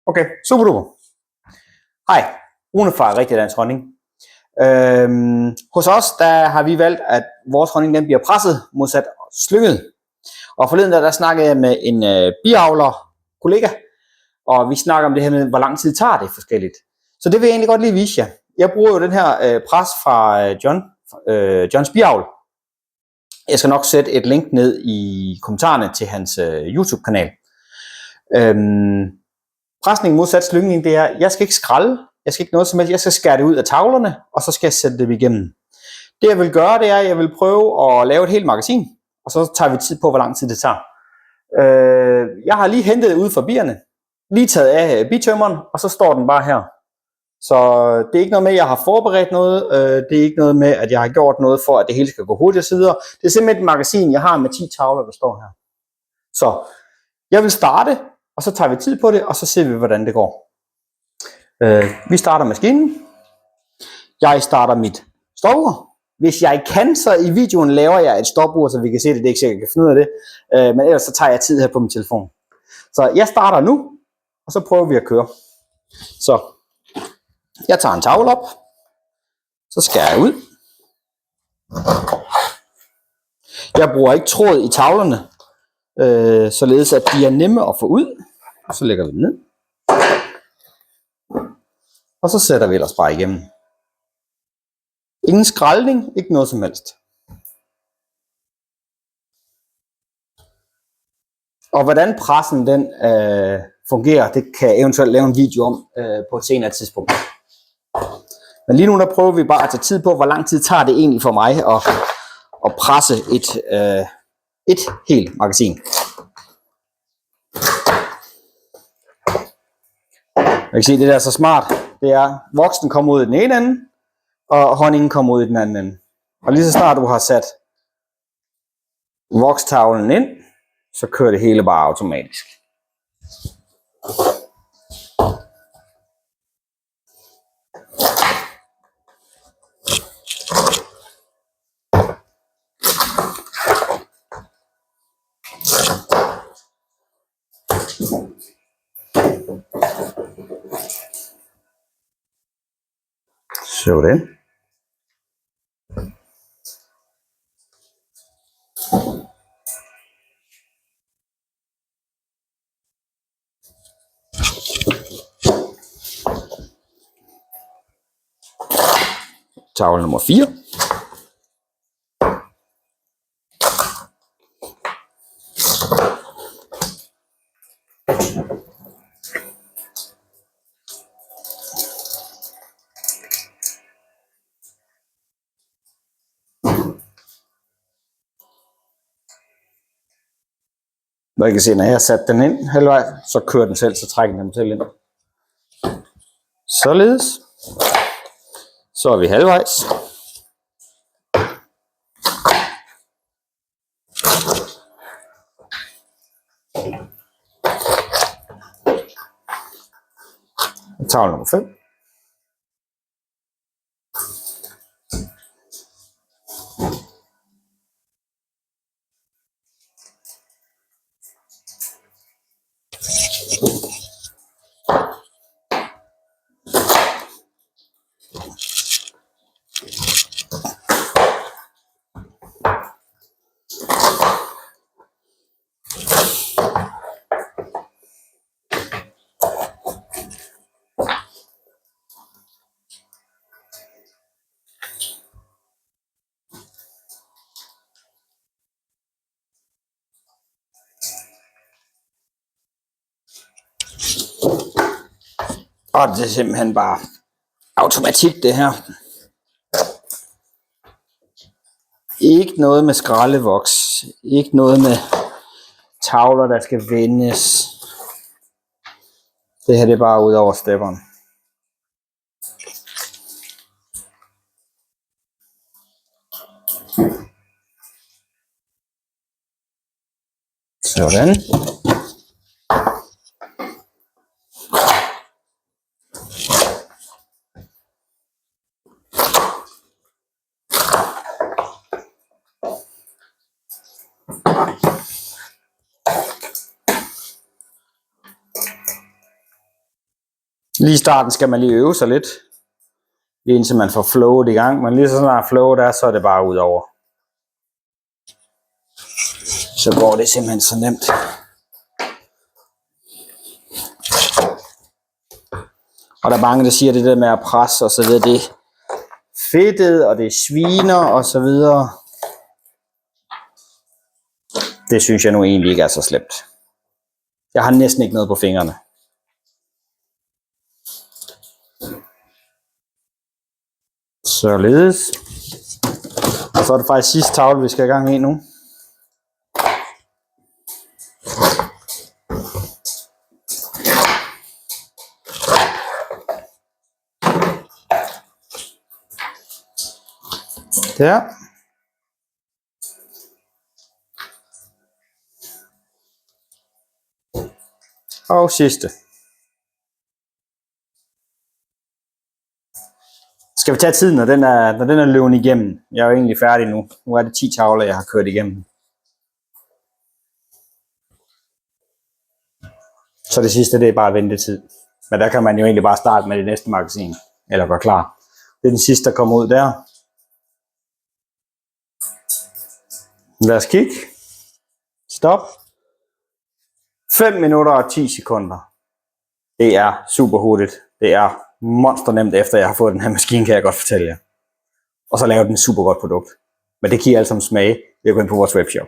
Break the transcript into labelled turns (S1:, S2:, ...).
S1: Okay, super duper. Hej, Rune fra Rigtig Dansk Honning. Hos os der har vi valgt, at vores honning den bliver presset modsat slynget. Og forleden der snakkede jeg med en biavler kollega, og vi snakker om det her med, hvor lang tid tager det forskelligt. Så det vil jeg egentlig godt lige vise jer. Jeg bruger jo den her pres fra Johns biavl. Jeg skal nok sætte et link ned i kommentarerne til hans YouTube-kanal. Presning modsat slyngning, det er, jeg skal ikke skralde, jeg skal ikke noget som helst, jeg skal skære det ud af tavlerne, og så skal jeg sætte det igennem. Det jeg vil gøre, det er, at jeg vil prøve at lave et helt magasin, og så tager vi tid på, hvor lang tid det tager. Jeg har lige hentet det ud fra bierne, lige taget af bitømmeren, og så står den bare her. Så det er ikke noget med, at jeg har forberedt noget, det er ikke noget med, at jeg har gjort noget for, at det hele skal gå hurtigt osv. Det er simpelthen et magasin, jeg har med 10 tavler, der står her. Så jeg vil starte, og så tager vi tid på det, og så ser vi, hvordan det går. Vi starter maskinen. Jeg starter mit stopur. Hvis jeg kan, så i videoen laver jeg et stopur, så vi kan se det. Det er ikke sikkert, jeg kan finde ud af det. Men ellers så tager jeg tid her på min telefon. Så jeg starter nu, og så prøver vi at køre. Så jeg tager en tavle op. Så skærer jeg ud. Jeg bruger ikke tråd i tavlerne, således at de er nemme at få ud. Og så lægger vi den ned. Og så sætter vi ellers bare igennem. Ingen skraldning, ikke noget som helst. Og hvordan pressen den fungerer, det kan jeg eventuelt lave en video om på et senere tidspunkt. Men lige nu der prøver vi bare at tage tid på, hvor lang tid tager det egentlig for mig at presse et helt magasin. Jeg kan se, det der er så smart. Det er, voksen kommer ud i den ene ende, og honningen kommer ud i den anden ende. Og lige så snart du har sat vokstavlen ind, så kører det hele bare automatisk. Sådan. Tavle nummer 4. Og I kan se, når jeg har sat den ind halvvejs, så kører den selv, så trækker den selv ind. Således. Så er vi halvvejs. Tavle nummer 5. Og det er simpelthen bare automatik det her. Ikke noget med skraldevoks. Ikke noget med tavler, der skal vendes. Det her det er bare ud over stepperen. Sådan. Lige i starten skal man lige øve sig lidt, lige indtil man får flowet i gang, men lige så snart flowet er, så er det bare ud over. Så går det simpelthen så nemt. Og der er mange, der siger, at det der med at presse og så videre, det er fedtet, og det sviner og så videre. Det synes jeg nu egentlig ikke er så slemt. Jeg har næsten ikke noget på fingrene. Således. Og så er det faktisk sidste tavle, vi skal i gang i nu. Der. Og sidste. Skal vi tage tiden, når den er løbet igennem? Jeg er jo egentlig færdig nu. Nu er det 10 tavler, jeg har kørt igennem. Så det sidste, det er bare ventetid. Men der kan man jo egentlig bare starte med det næste magasin. Eller gøre klar. Det er den sidste, der kommer ud der. Lad os kigge. Stop. 5 minutter og 10 sekunder. Det er super hurtigt. Det er monster nemt, efter jeg har fået den her maskine, kan jeg godt fortælle jer. Og så laver den super godt produkt. Men det giver alt sammen smage ved at gå ind på vores webshop.